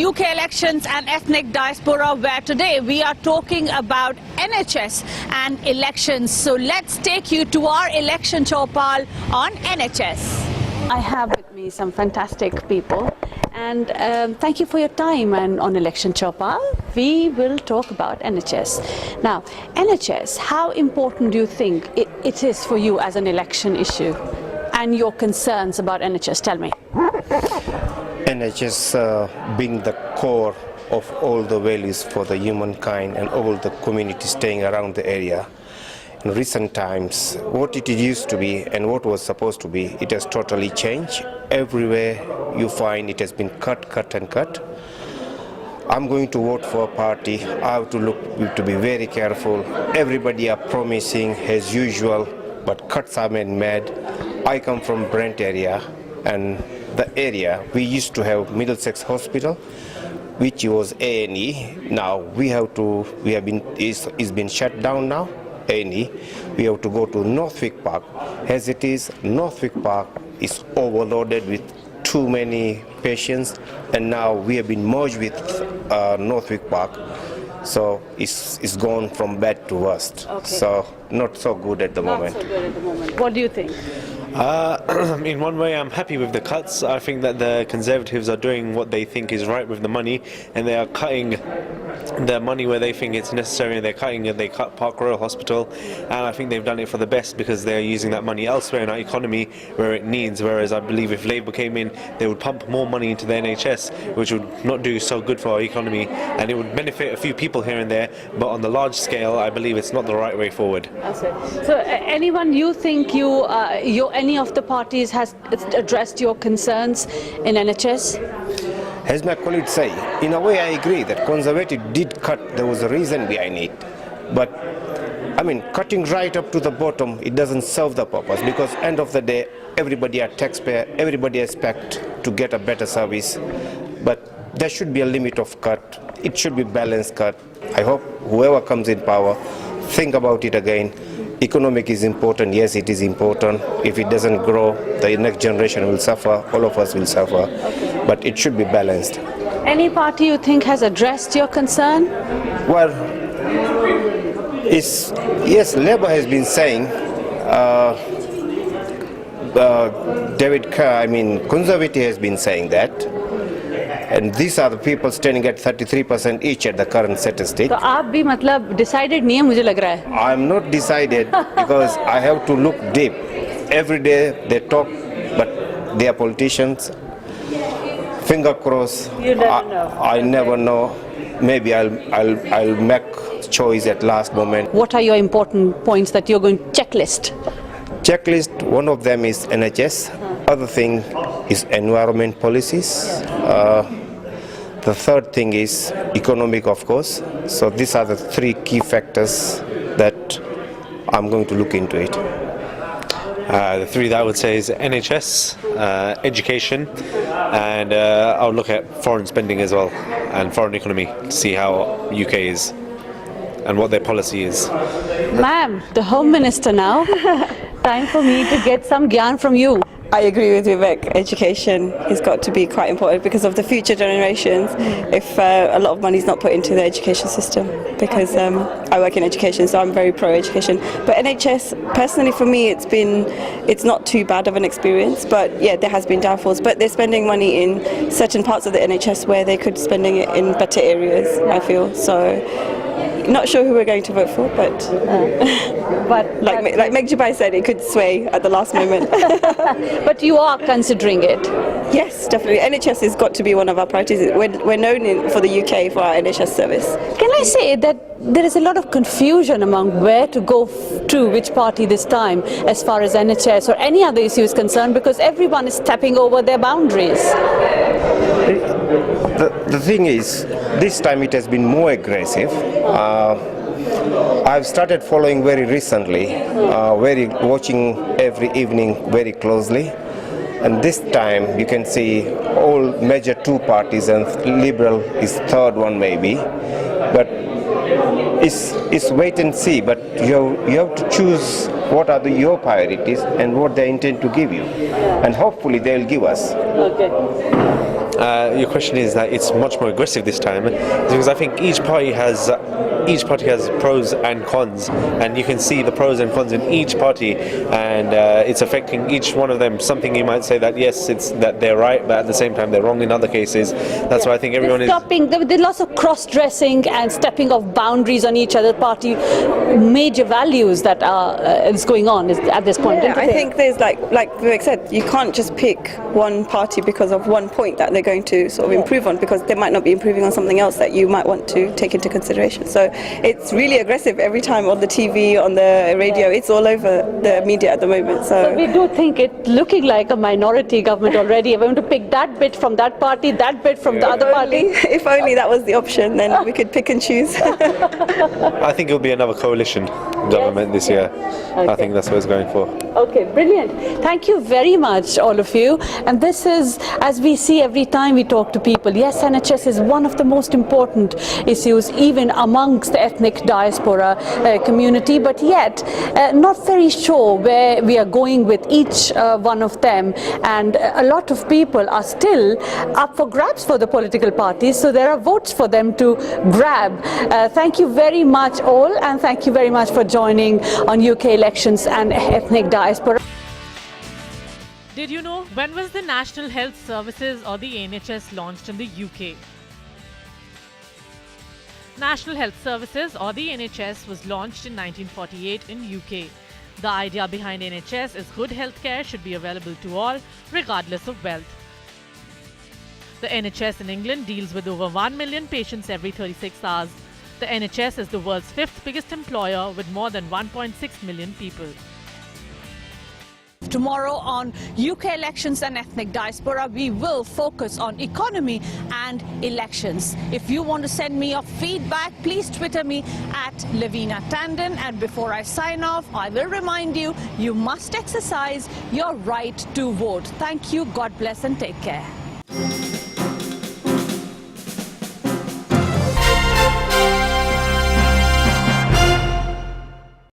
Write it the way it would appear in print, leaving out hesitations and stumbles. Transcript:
UK elections and ethnic diaspora, where today we are talking about NHS and elections. So let's take you to our election Chaupaal on NHS. I have with me some fantastic people, and thank you for your time. And on election Chaupaal, we will talk about NHS. Now, NHS, how important do you think it is for you as an election issue, and your concerns about NHS? Tell me. NHS being the core of all the values for the humankind and all the community staying around the area. In recent times, what it used to be and what was supposed to be, it has totally changed. Everywhere you find it has been cut and cut. I'm going to vote for a party. I have to be very careful. Everybody are promising as usual, but cuts are made mad. I come from Brent area, and the area we used to have Middlesex Hospital, which was A&E. Now it's been shut down now. A&E. We have to go to Northwick Park. As it is, Northwick Park is overloaded with too many patients, and now we have been merged with Northwick Park. So it's gone from bad to worst. Okay. So not so good at the moment. Not so good at the moment. What do you think? In one way, I'm happy with the cuts. I think that the Conservatives are doing what they think is right with the money, and they are cutting the money where they think it's necessary, and they cut Park Royal Hospital, and I think they've done it for the best because they're using that money elsewhere in our economy where it needs, whereas I believe if Labour came in, they would pump more money into the NHS, which would not do so good for our economy, and it would benefit a few people here and there, but on the large scale, I believe it's not the right way forward. So anyone you think any of the parties has addressed your concerns in NHS? As my colleagues say, in a way I agree that Conservative did cut. There was a reason behind it. But I mean, cutting right up to the bottom, it doesn't serve the purpose, because end of the day, everybody are taxpayer, everybody expect to get a better service. But there should be a limit of cut. It should be balanced cut. I hope whoever comes in power, think about it again. Economic is important, yes, it is important. If it doesn't grow, the next generation will suffer, all of us will suffer. Okay. But it should be balanced. Any party you think has addressed your concern? Well, yes, Labour has been saying, Conservative has been saying that. And these are the people standing at 33% each at the current statistic. So आप भी मतलब decided नहीं है मुझे लग रहा है. I'm not decided because I have to look deep. Every day they talk, but they are politicians. Finger crossed. You never know. I never know. Maybe I'll make choice at last moment. What are your important points that you're going to checklist? Checklist. One of them is NHS. Other thing is environment policies. The third thing is economic, of course. So these are the three key factors that I'm going to look into it. The three that I would say is NHS, education, and I'll look at foreign spending as well, and foreign economy, to see how UK is and what their policy is. Ma'am, the Home Minister now. Time for me to get some gyan from you. I agree with Vivek. Education has got to be quite important because of the future generations. If a lot of money is not put into the education system, because I work in education, so I'm very pro-education. But NHS, personally for me, it's not too bad of an experience. But yeah, there has been downfalls. But they're spending money in certain parts of the NHS where they could be spending it in better areas, I feel. So not sure who we're going to vote for, but like Meg Jubai said, it could sway at the last moment. But you are considering it? Yes, definitely. NHS has got to be one of our priorities. We're known for the UK for our NHS service. Can I say that there is a lot of confusion among where to go to, which party this time, as far as NHS or any other issue is concerned, because everyone is stepping over their boundaries? The thing is, this time it has been more aggressive. I've started following very recently, watching every evening very closely. And this time you can see all major two parties, and Liberal is third one maybe. But it's wait and see. But you have to choose what are your priorities and what they intend to give you. And hopefully they'll give us. Okay. your question is that it's much more aggressive this time, because I think each party has pros and cons, and you can see the pros and cons in each party, and it's affecting each one of them. Something you might say that yes, it's that they're right, but at the same time they're wrong in other cases. That's why I think everyone is stopping. There's lots of cross-dressing and stepping of boundaries on each other party major values that is going on at this point. Yeah, I think there's like Vivek said, you can't just pick one party because of one point that they're going to sort of improve on, because they might not be improving on something else that you might want to take into consideration. So it's really aggressive every time on the TV, on the radio. It's all over the media at the moment. So we do think it's looking like a minority government already. We're going to pick that bit from that party, that bit from the other party. If only that was the option, then we could pick and choose. I think it'll be another coalition government this year. Okay. I think that's what it's going for. Okay, brilliant. Thank you very much, all of you. And this is, as we see every time we talk to people, yes, NHS is one of the most important issues, even amongst the ethnic diaspora community, but yet not very sure where we are going with each one of them. And a lot of people are still up for grabs for the political parties, so there are votes for them to grab. Thank you very much all, and thank you very much for joining on UK elections and ethnic diaspora. Did you know when was the National Health Services or the NHS launched in the UK? National Health Services or the NHS was launched in 1948 in UK. The idea behind NHS is good healthcare should be available to all, regardless of wealth. The NHS in England deals with over 1 million patients every 36 hours. The NHS is the world's 5th biggest employer with more than 1.6 million people. Tomorrow on UK elections and ethnic diaspora, we will focus on economy and elections. If you want to send me your feedback, please Twitter me at Lavina Tandon. And before I sign off, I will remind you, you must exercise your right to vote. Thank you, God bless and take care.